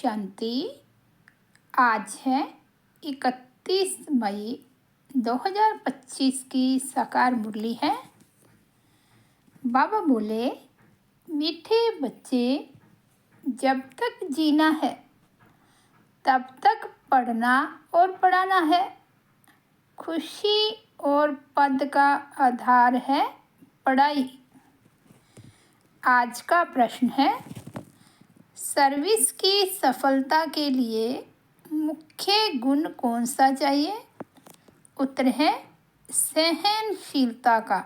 शांति। आज है 31 मई 2025 की साकार मुरली है। बाबा बोले, मीठे बच्चे, जब तक जीना है तब तक पढ़ना और पढ़ाना है। खुशी और पद का आधार है पढ़ाई। आज का प्रश्न है, सर्विस की सफलता के लिए मुख्य गुण कौन सा चाहिए? उत्तर है सहनशीलता का।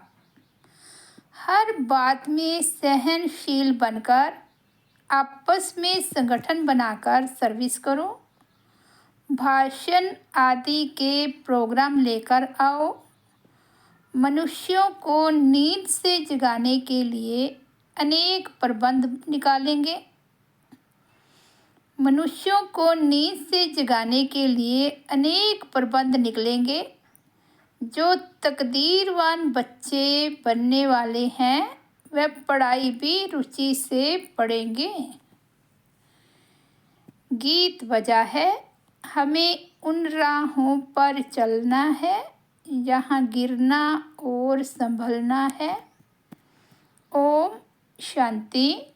हर बात में सहनशील बनकर आपस में संगठन बनाकर सर्विस करो। भाषण आदि के प्रोग्राम लेकर आओ। मनुष्यों को नींद से जगाने के लिए अनेक प्रबंध निकालेंगे। मनुष्यों को नींद से जगाने के लिए अनेक प्रबंध निकलेंगे। जो तकदीरवान बच्चे बनने वाले हैं वे पढ़ाई भी रुचि से पढ़ेंगे। गीत बजा है, हमें उन राहों पर चलना है यहाँ गिरना और संभलना है। ओम शांति।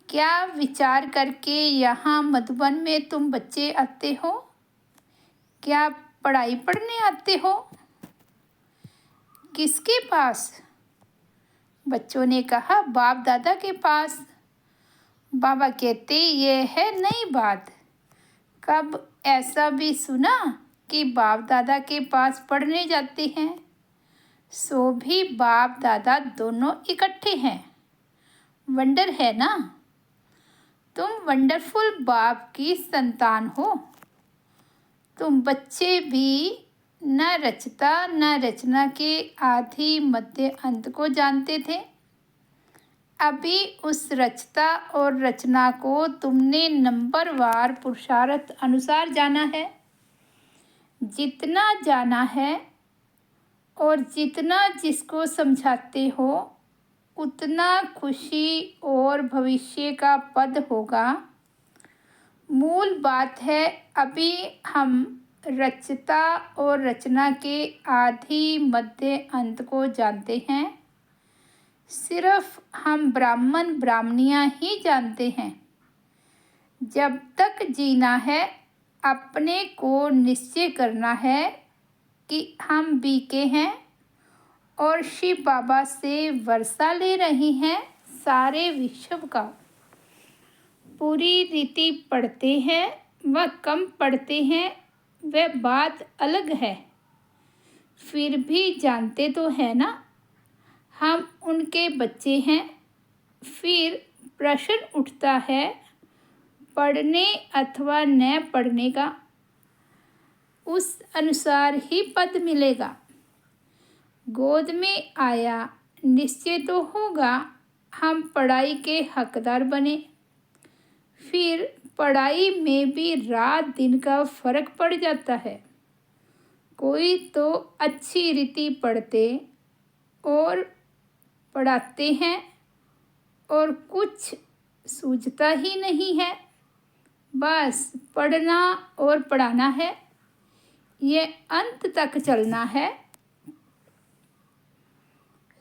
क्या विचार करके यहाँ मधुबन में तुम बच्चे आते हो? क्या पढ़ाई पढ़ने आते हो? किसके पास? बच्चों ने कहा, बाप दादा के पास। बाबा कहते, ये है नई बात। कब ऐसा भी सुना कि बाप दादा के पास पढ़ने जाते हैं? सो भी बाप दादा दोनों इकट्ठे हैं। वंडर है ना? तुम वंडरफुल बाप की संतान हो। तुम बच्चे भी न रचता न रचना के आदि मध्य अंत को जानते थे। अभी उस रचता और रचना को तुमने नंबरवार पुरुषार्थ अनुसार जाना है। जितना जाना है और जितना जिसको समझाते हो उतना खुशी और भविष्य का पद होगा। मूल बात है, अभी हम रचता और रचना के आदि मध्य अंत को जानते हैं। सिर्फ हम ब्राह्मण ब्राह्मणियाँ ही जानते हैं। जब तक जीना है अपने को निश्चय करना है कि हम बीके हैं और शिव बाबा से वर्षा ले रही हैं सारे विश्व का। पूरी रीति पढ़ते हैं व कम पढ़ते हैं, वह बात अलग है। फिर भी जानते तो है ना, हम उनके बच्चे हैं। फिर प्रश्न उठता है पढ़ने अथवा न पढ़ने का। उस अनुसार ही पद मिलेगा। गोद में आया निश्चय तो होगा हम पढ़ाई के हकदार बने। फिर पढ़ाई में भी रात दिन का फर्क पड़ जाता है। कोई तो अच्छी रीति पढ़ते और पढ़ाते हैं और कुछ सूझता ही नहीं है। बस पढ़ना और पढ़ाना है, ये अंत तक चलना है।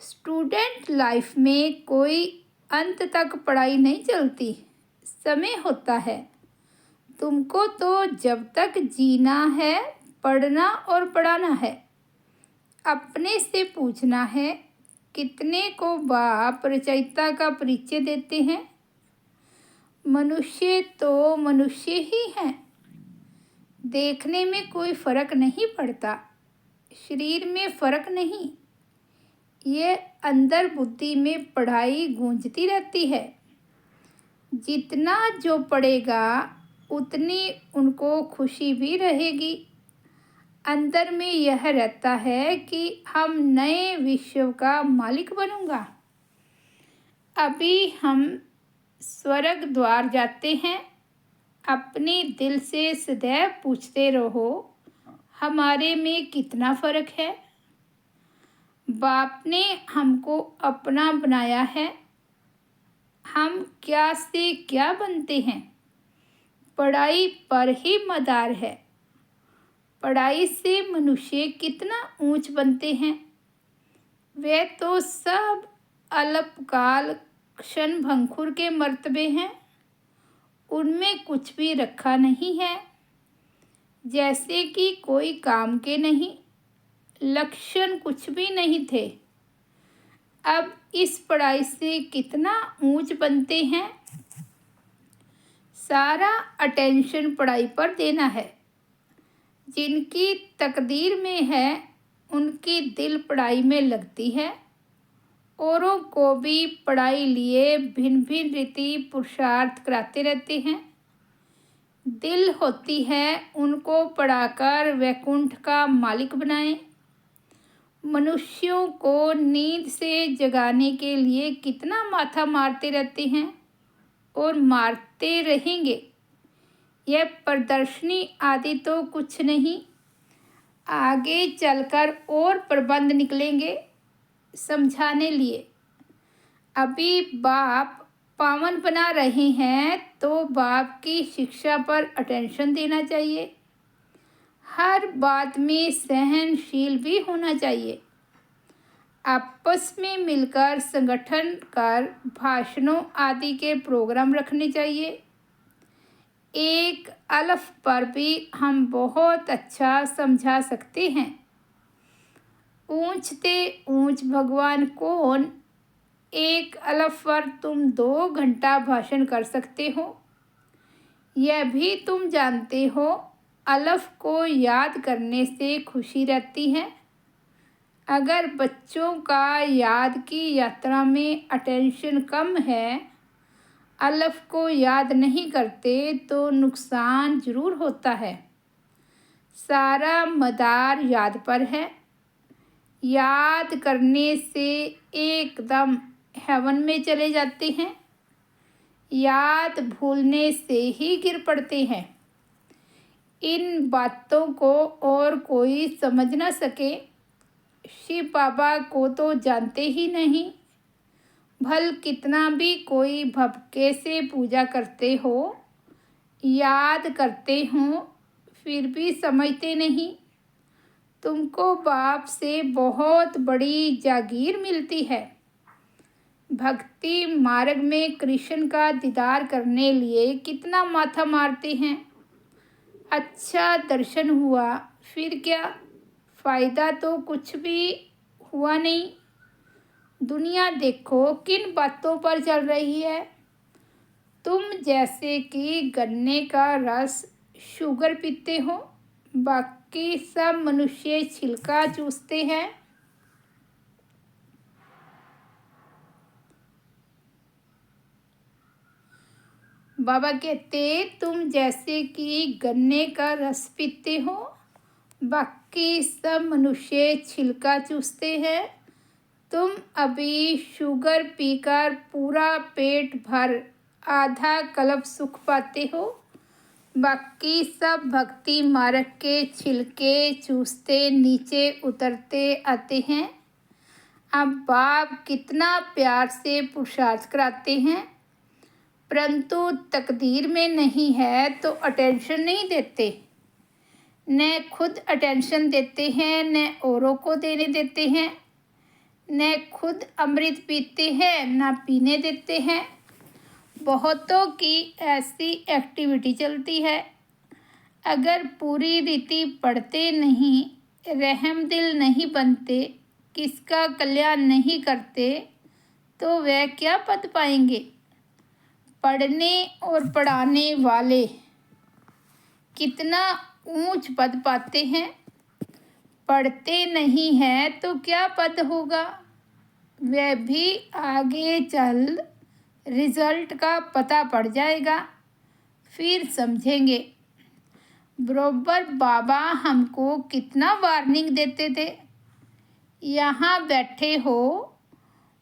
स्टूडेंट लाइफ में कोई अंत तक पढ़ाई नहीं चलती, समय होता है। तुमको तो जब तक जीना है पढ़ना और पढ़ाना है। अपने से पूछना है, कितने को बाप रचयिता का परिचय देते हैं? मनुष्य तो मनुष्य ही हैं। देखने में कोई फर्क नहीं पड़ता, शरीर में फर्क नहीं। ये अंदर बुद्धि में पढ़ाई गूंजती रहती है। जितना जो पढ़ेगा उतनी उनको खुशी भी रहेगी। अंदर में यह रहता है कि हम नए विश्व का मालिक बनूंगा। अभी हम स्वर्ग द्वार जाते हैं। अपने दिल से सदैव पूछते रहो, हमारे में कितना फर्क है? बाप ने हमको अपना बनाया है। हम क्या से क्या बनते हैं? पढ़ाई पर ही मदार है। पढ़ाई से मनुष्य कितना ऊंच बनते हैं। वे तो सब अल्पकाल क्षण भंगुर के मर्तबे हैं, उनमें कुछ भी रखा नहीं है। जैसे कि कोई काम के नहीं, लक्षण कुछ भी नहीं थे। अब इस पढ़ाई से कितना ऊंच बनते हैं। सारा अटेंशन पढ़ाई पर देना है। जिनकी तकदीर में है उनकी दिल पढ़ाई में लगती है। औरों को भी पढ़ाई लिए भिन्न भिन्न रीति पुरुषार्थ कराते रहते हैं। दिल होती है उनको पढ़ाकर वैकुंठ का मालिक बनाएं। मनुष्यों को नींद से जगाने के लिए कितना माथा मारते रहते हैं और मारते रहेंगे। यह प्रदर्शनी आदि तो कुछ नहीं, आगे चलकर और प्रबंध निकलेंगे समझाने लिए। अभी बाप पावन बना रहे हैं तो बाप की शिक्षा पर अटेंशन देना चाहिए। हर बात में सहनशील भी होना चाहिए। आपस में मिलकर संगठन कर भाषणों आदि के प्रोग्राम रखने चाहिए। एक अलफ पर भी हम बहुत अच्छा समझा सकते हैं। ऊंचते ऊंच भगवान कौन, एक अलफ पर तुम 2 घंटा भाषण कर सकते हो। यह भी तुम जानते हो, अलफ को याद करने से खुशी रहती है। अगर बच्चों का याद की यात्रा में अटेंशन कम है, अलफ को याद नहीं करते तो नुकसान जरूर होता है। सारा मदार याद पर है। याद करने से एकदम हेवन में चले जाते हैं। याद भूलने से ही गिर पड़ते हैं। इन बातों को और कोई समझ न सके। शिव बाबा को तो जानते ही नहीं। भल कितना भी कोई भपके से पूजा करते हो, याद करते हो, फिर भी समझते नहीं। तुमको बाप से बहुत बड़ी जागीर मिलती है। भक्ति मार्ग में कृष्ण का दीदार करने लिए कितना माथा मारते हैं। अच्छा दर्शन हुआ, फिर क्या फ़ायदा तो कुछ भी हुआ नहीं। दुनिया देखो किन बातों पर चल रही है। तुम जैसे कि गन्ने का रस शुगर पीते हो, बाकी सब मनुष्य छिलका चूसते हैं। बाबा कहते तुम जैसे कि गन्ने का रस पीते हो, बाकी सब मनुष्य छिलका चूसते हैं। तुम अभी शुगर पीकर पूरा पेट भर आधा कल्प सुख पाते हो, बाकी सब भक्ति मार्ग के छिलके चूसते नीचे उतरते आते हैं। अब बाप कितना प्यार से पुरुषार्थ कराते हैं, परंतु तकदीर में नहीं है तो अटेंशन नहीं देते। न खुद अटेंशन देते हैं, न औरों को देने देते हैं। न खुद अमृत पीते हैं, न पीने देते हैं। बहुतों की ऐसी एक्टिविटी चलती है। अगर पूरी रीति पढ़ते नहीं, रहम दिल नहीं बनते, किसका कल्याण नहीं करते, तो वह क्या पद पाएंगे। पढ़ने और पढ़ाने वाले कितना ऊंच पद पाते हैं। पढ़ते नहीं हैं तो क्या पद होगा। वह भी आगे चल रिजल्ट का पता पड़ जाएगा, फिर समझेंगे। बरोबर बाबा हमको कितना वार्निंग देते थे। यहाँ बैठे हो,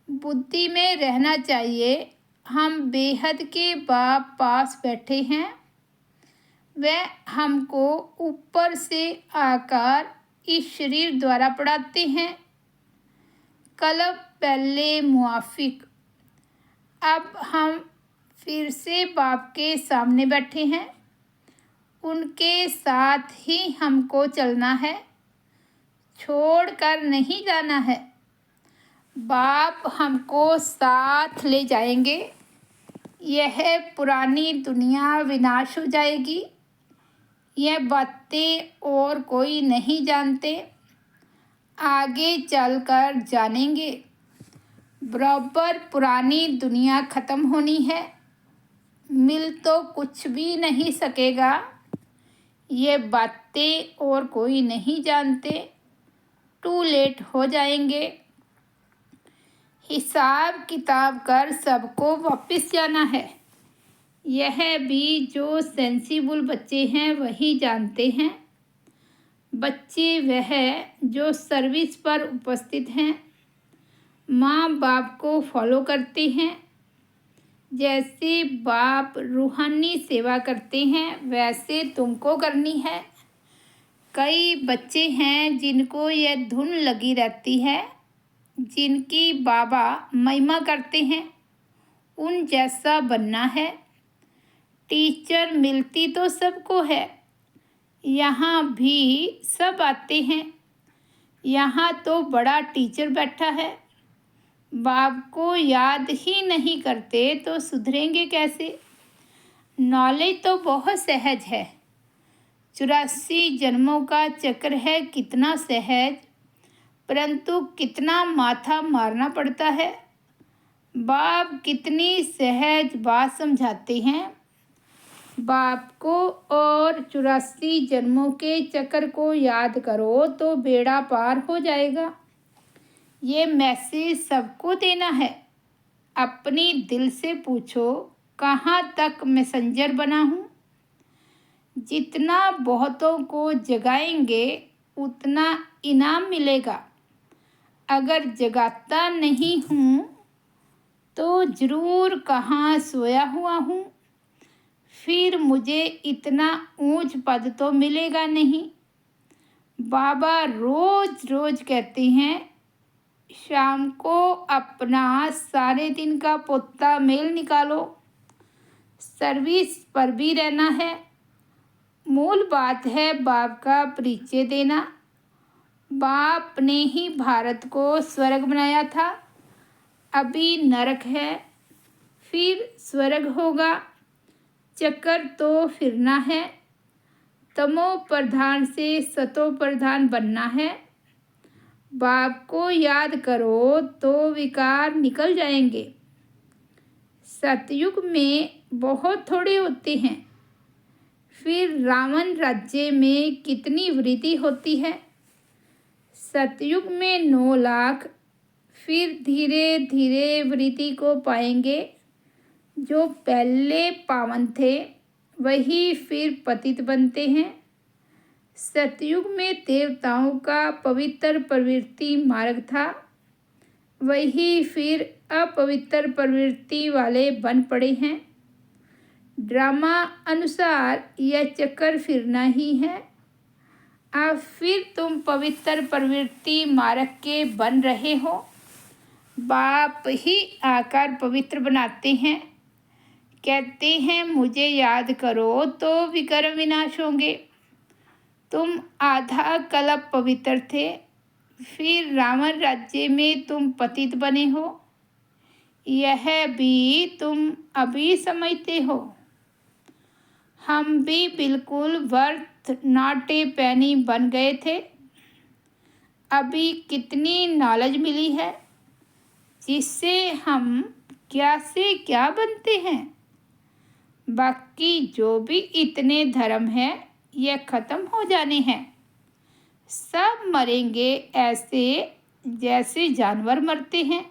बुद्धि में रहना चाहिए। हम बेहद के बाप पास बैठे हैं। वह हमको ऊपर से आकर इस शरीर द्वारा पढ़ाते हैं। कल्प पहले मुआफिक, अब हम फिर से बाप के सामने बैठे हैं। उनके साथ ही हमको चलना है, छोड़कर नहीं जाना है। बाप हमको साथ ले जाएंगे। यह पुरानी दुनिया विनाश हो जाएगी। यह बातें और कोई नहीं जानते, आगे चलकर जानेंगे। बराबर पुरानी दुनिया ख़त्म होनी है, मिल तो कुछ भी नहीं सकेगा। ये बातें और कोई नहीं जानते, टू लेट हो जाएंगे। हिसाब किताब कर सबको वापस जाना है। यह भी जो सेंसिबल बच्चे हैं वही जानते हैं। बच्चे वह जो सर्विस पर उपस्थित हैं, माँ बाप को फॉलो करते हैं। जैसे बाप रूहानी सेवा करते हैं वैसे तुमको करनी है। कई बच्चे हैं जिनको यह धुन लगी रहती है, जिनकी बाबा महिमा करते हैं, उन जैसा बनना है। टीचर मिलती तो सबको है, यहाँ भी सब आते हैं। यहाँ तो बड़ा टीचर बैठा है। बाप को याद ही नहीं करते तो सुधरेंगे कैसे? नॉलेज तो बहुत सहज है। 84 जन्मों का चक्र है, कितना सहज, परंतु कितना माथा मारना पड़ता है। बाप कितनी सहज बात समझाते हैं। बाप को और 84 जन्मों के चक्र को याद करो तो बेड़ा पार हो जाएगा। ये मैसेज सबको देना है। अपनी दिल से पूछो, कहाँ तक मैसेंजर बना हूँ? जितना बहुतों को जगाएंगे उतना इनाम मिलेगा। अगर जगाता नहीं हूँ तो ज़रूर कहाँ सोया हुआ हूँ, फिर मुझे इतना ऊंच पद तो मिलेगा नहीं। बाबा रोज़ रोज़ कहते हैं, शाम को अपना सारे दिन का पोता मेल निकालो, सर्विस पर भी रहना है। मूल बात है बाप का परिचय देना। बाप ने ही भारत को स्वर्ग बनाया था, अभी नरक है, फिर स्वर्ग होगा। चक्कर तो फिरना है। तमो प्रधान से सतो प्रधान बनना है। बाप को याद करो तो विकार निकल जाएंगे। सतयुग में बहुत थोड़े होते हैं, फिर रावण राज्य में कितनी वृद्धि होती है। सतयुग में 9 लाख, फिर धीरे धीरे वृद्धि को पाएंगे। जो पहले पावन थे वही फिर पतित बनते हैं। सतयुग में देवताओं का पवित्र प्रवृत्ति मार्ग था, वही फिर अपवित्र प्रवृत्ति वाले बन पड़े हैं। ड्रामा अनुसार यह चक्कर फिरना ही है। अब फिर तुम पवित्र प्रवृत्ति मार्ग के बन रहे हो। बाप ही आकर पवित्र बनाते हैं। कहते हैं मुझे याद करो तो विकर्म विनाश होंगे। तुम आधा कल्प पवित्र थे, फिर रावण राज्य में तुम पतित बने हो। यह भी तुम अभी समझते हो। हम भी बिल्कुल वर्थ नॉट ए पेनी बन गए थे। अभी कितनी नॉलेज मिली है जिससे हम क्या से क्या बनते हैं। बाकी जो भी इतने धर्म हैं यह ख़त्म हो जाने हैं। सब मरेंगे ऐसे जैसे जानवर मरते हैं।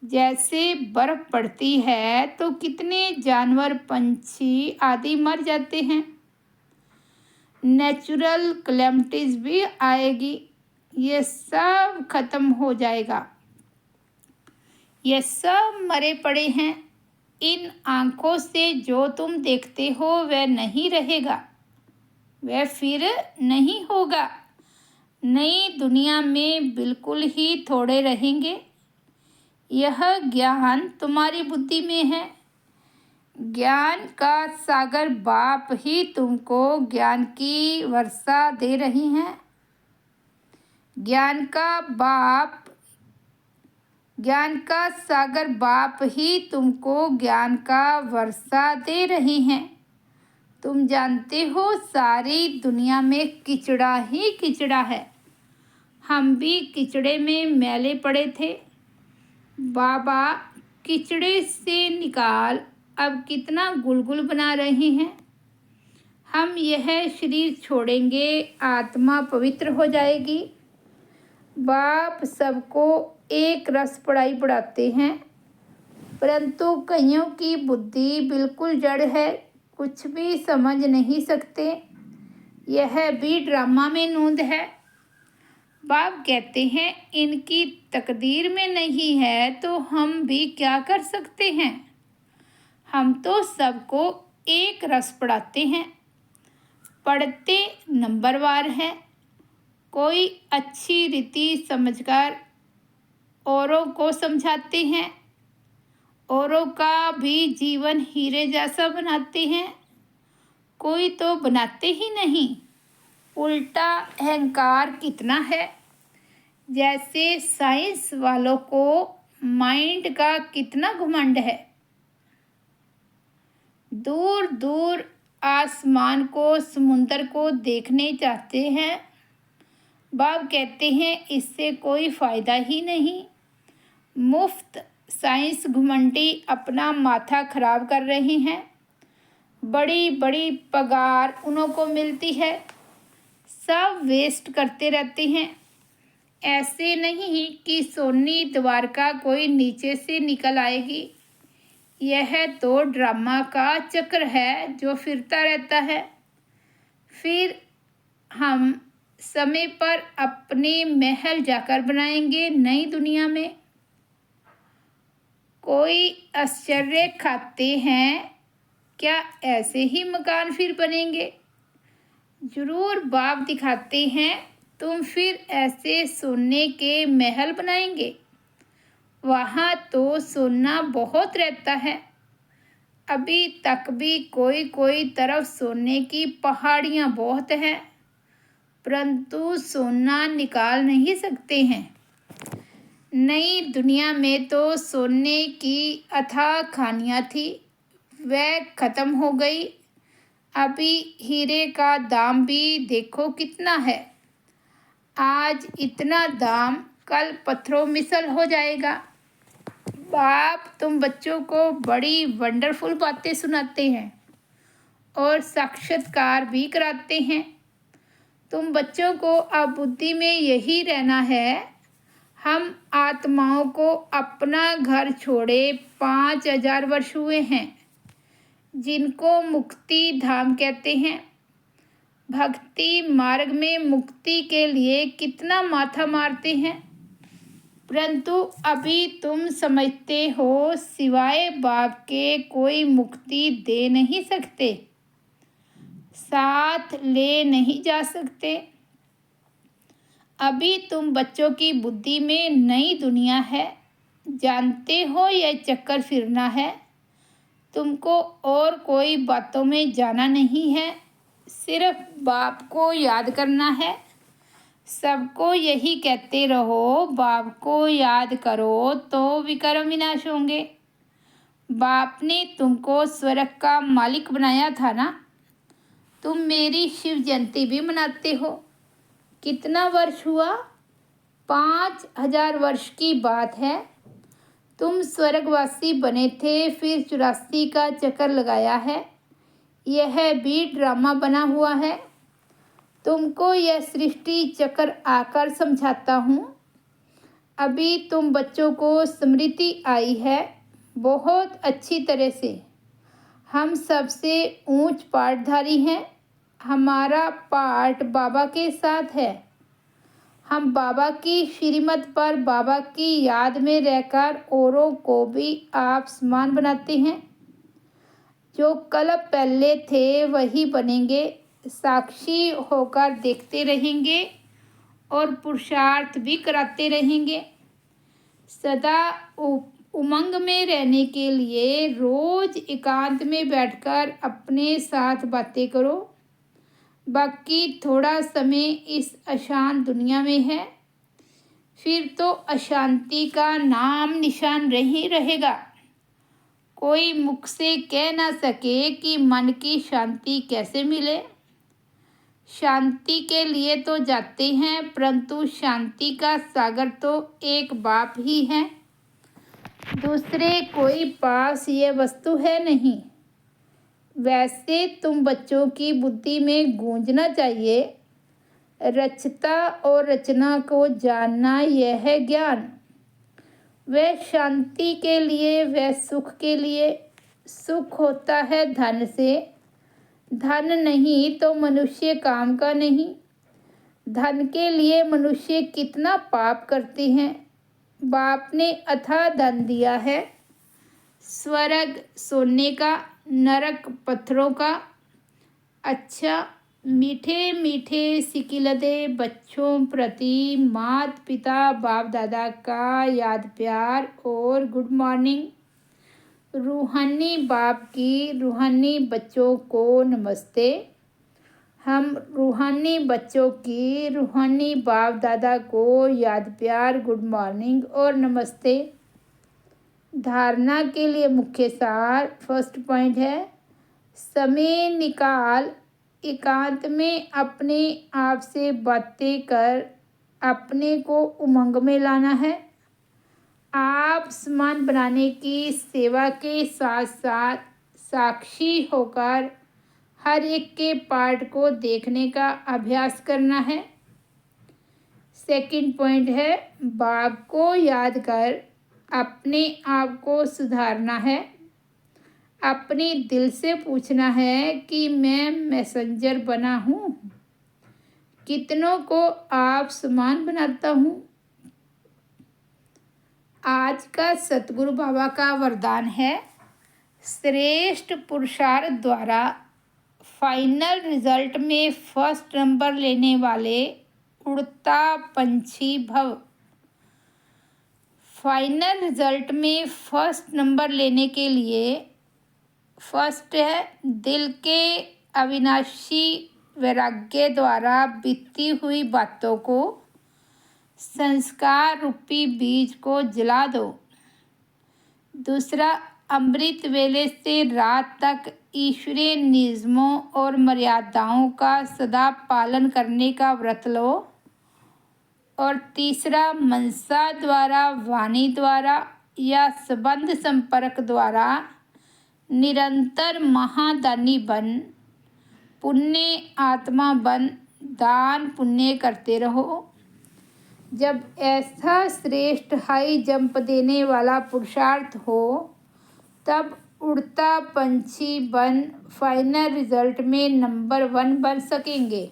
जैसे बर्फ़ पड़ती है तो कितने जानवर, पंछी आदि मर जाते हैं। नेचुरल कैलेमिटीज़ भी आएगी, ये सब ख़त्म हो जाएगा। ये सब मरे पड़े हैं। इन आँखों से जो तुम देखते हो वह नहीं रहेगा, वह फिर नहीं होगा। नई दुनिया में बिल्कुल ही थोड़े रहेंगे। यह ज्ञान तुम्हारी बुद्धि में है। ज्ञान का सागर बाप ही तुमको ज्ञान की वर्षा दे रही हैं। ज्ञान का सागर बाप ही तुमको ज्ञान का वर्षा दे रही हैं। तुम जानते हो सारी दुनिया में किचड़ा ही किचड़ा है। हम भी किचड़े में मैले पड़े थे। बाबा किचड़े से निकाल अब कितना गुलगुल बना रहे हैं। हम यह शरीर छोड़ेंगे, आत्मा पवित्र हो जाएगी। बाप सबको एक रस पढ़ाई पढ़ाते हैं, परंतु कईयों की बुद्धि बिल्कुल जड़ है, कुछ भी समझ नहीं सकते। यह भी ड्रामा में नूंद है। बाप कहते हैं इनकी तकदीर में नहीं है तो हम भी क्या कर सकते हैं। हम तो सबको एक रस पढ़ाते हैं, पढ़ते नंबरवार हैं। कोई अच्छी रीति समझकर औरों को समझाते हैं, औरों का भी जीवन हीरे जैसा बनाते हैं। कोई तो बनाते ही नहीं। उल्टा अहंकार कितना है। जैसे साइंस वालों को माइंड का कितना घमंड है। दूर दूर आसमान को, समुंदर को देखने चाहते हैं। बाप कहते हैं इससे कोई फ़ायदा ही नहीं। मुफ्त साइंस घुमंडी अपना माथा खराब कर रहे हैं। बड़ी बड़ी पगार उन्हों को मिलती है, सब वेस्ट करते रहते हैं। ऐसे नहीं कि सोनी द्वारका कोई नीचे से निकल आएगी। यह तो ड्रामा का चक्र है जो फिरता रहता है। फिर हम समय पर अपने महल जाकर बनाएंगे नई दुनिया में। कोई आश्चर्य खाते हैं, क्या ऐसे ही मकान फिर बनेंगे? जरूर बाप दिखाते हैं तुम फिर ऐसे सोने के महल बनाएंगे। वहाँ तो सोना बहुत रहता है। अभी तक भी कोई कोई तरफ सोने की पहाड़ियाँ बहुत हैं, परंतु सोना निकाल नहीं सकते हैं। नई दुनिया में तो सोने की अथाह खानियाँ थी, वह खत्म हो गई। अभी हीरे का दाम भी देखो कितना है। आज इतना दाम, कल पत्थरों मिसल हो जाएगा। बाप तुम बच्चों को बड़ी वंडरफुल बातें सुनाते हैं और साक्षात्कार भी कराते हैं। तुम बच्चों को अब बुद्धि में यही रहना है। हम आत्माओं को अपना घर छोड़े 5000 वर्ष हुए हैं, जिनको मुक्ति धाम कहते हैं। भक्ति मार्ग में मुक्ति के लिए कितना माथा मारते हैं, परंतु अभी तुम समझते हो सिवाय बाप के कोई मुक्ति दे नहीं सकते, साथ ले नहीं जा सकते। अभी तुम बच्चों की बुद्धि में नई दुनिया है, जानते हो यह चक्कर फिरना है। तुमको और कोई बातों में जाना नहीं है, सिर्फ बाप को याद करना है। सबको यही कहते रहो, बाप को याद करो तो विकर्म विनाश होंगे। बाप ने तुमको स्वर्ग का मालिक बनाया था ना। तुम मेरी शिव जयंती भी मनाते हो। कितना वर्ष हुआ? 5000 वर्ष की बात है। तुम स्वर्गवासी बने थे, फिर 84 का चक्कर लगाया है। यह भी ड्रामा बना हुआ है। तुमको यह सृष्टि चक्र आकर समझाता हूँ। अभी तुम बच्चों को स्मृति आई है बहुत अच्छी तरह से। हम सबसे ऊंच पाठधारी हैं। हमारा पाठ बाबा के साथ है। हम बाबा की श्रीमत पर बाबा की याद में रहकर औरों को भी आप समान बनाते हैं। जो कल पहले थे वही बनेंगे। साक्षी होकर देखते रहेंगे और पुरुषार्थ भी कराते रहेंगे। सदा उमंग में रहने के लिए रोज एकांत में बैठकर अपने साथ बातें करो। बाकी थोड़ा समय इस अशांत दुनिया में है, फिर तो अशांति का नाम निशान नहीं रहेगा। कोई मुख से कह ना सके कि मन की शांति कैसे मिले। शांति के लिए तो जाते हैं, परंतु शांति का सागर तो एक बाप ही है, दूसरे कोई पास ये वस्तु है नहीं। वैसे तुम बच्चों की बुद्धि में गूंजना चाहिए, रचता और रचना को जानना यह है ज्ञान। वह शांति के लिए, वह सुख के लिए। सुख होता है धन से, धन नहीं तो मनुष्य काम का नहीं। धन के लिए मनुष्य कितना पाप करते हैं। बाप ने अथाह धन दिया है, स्वर्ग सोने का, नरक पत्थरों का। अच्छा, मीठे मीठे सिकिलदे बच्चों प्रति मात पिता बाप दादा का याद प्यार और गुड मॉर्निंग। रूहानी बाप की रूहानी बच्चों को नमस्ते। हम रूहानी बच्चों की रूहानी बाप दादा को याद प्यार, गुड मॉर्निंग और नमस्ते। धारणा के लिए मुख्य सार, फर्स्ट पॉइंट है, समय निकाल एकांत में अपने आप से बातें कर अपने को उमंग में लाना है। आप समान बनाने की सेवा के साथ साथ साक्षी होकर हर एक के पार्ट को देखने का अभ्यास करना है। सेकंड पॉइंट है, बाप को याद कर अपने आप को सुधारना है। अपने दिल से पूछना है कि मैं मैसेंजर बना हूँ, कितनों को आप समान बनाता हूँ। आज का सतगुरु बाबा का वरदान है, श्रेष्ठ पुरुषार्थ द्वारा फाइनल रिजल्ट में फर्स्ट नंबर लेने वाले उड़ता पंछी भव। फाइनल रिजल्ट में फर्स्ट नंबर लेने के लिए फर्स्ट है, दिल के अविनाशी वैराग्य द्वारा बीती हुई बातों को, संस्कार रूपी बीज को जला दो। दूसरा, अमृत वेले से रात तक ईश्वरीय नियमों और मर्यादाओं का सदा पालन करने का व्रत लो। और तीसरा, मनसा द्वारा, वाणी द्वारा या संबंध संपर्क द्वारा निरंतर महादानी बन, पुण्य आत्मा बन, दान पुण्य करते रहो। जब ऐसा श्रेष्ठ हाई जंप देने वाला पुरुषार्थ हो, तब उड़ता पंछी बन फाइनल रिजल्ट में नंबर 1 बन सकेंगे।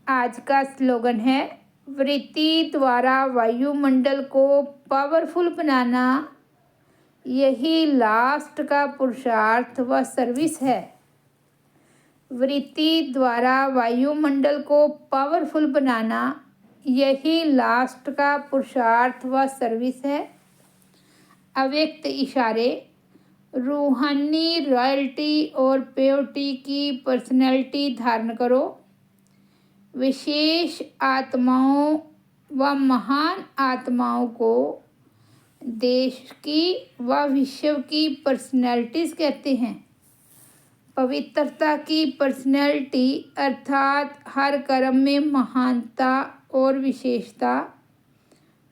आज का स्लोगन है, वृत्ति द्वारा वायुमंडल को पावरफुल बनाना, यही लास्ट का पुरुषार्थ व सर्विस है। वृत्ति द्वारा वायुमंडल को पावरफुल बनाना, यही लास्ट का पुरुषार्थ व सर्विस है। अव्यक्त इशारे, रूहानी रॉयल्टी और प्योरिटी की पर्सनैलिटी धारण करो। विशेष आत्माओं व महान आत्माओं को देश की व विश्व की पर्सनैलिटीज कहते हैं। पवित्रता की पर्सनैलिटी अर्थात हर कर्म में महानता और विशेषता।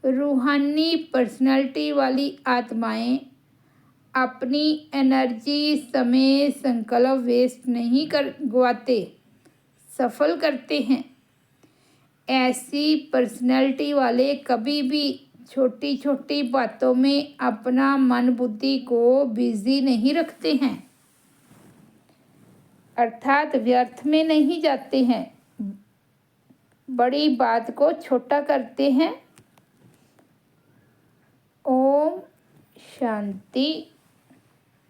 रूहानी पर्सनैलिटी वाली आत्माएं अपनी एनर्जी, समय, संकल्प वेस्ट नहीं कर गवाते, सफल करते हैं। ऐसी पर्सनैलिटी वाले कभी भी छोटी छोटी बातों में अपना मन बुद्धि को बिजी नहीं रखते हैं, अर्थात व्यर्थ में नहीं जाते हैं, बड़ी बात को छोटा करते हैं। ओम शांति।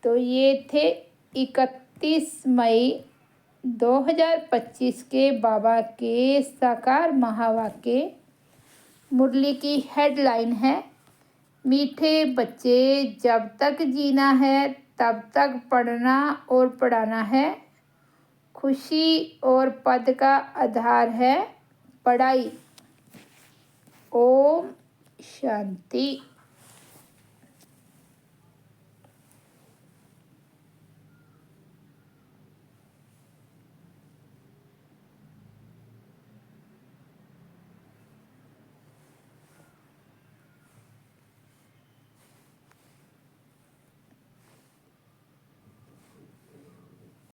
तो ये थे 31 मई 2025 के बाबा के साकार महावाक्य। मुरली की हेडलाइन है, मीठे बच्चे, जब तक जीना है तब तक पढ़ना और पढ़ाना है। खुशी और पद का आधार है पढ़ाई। ओम शांति।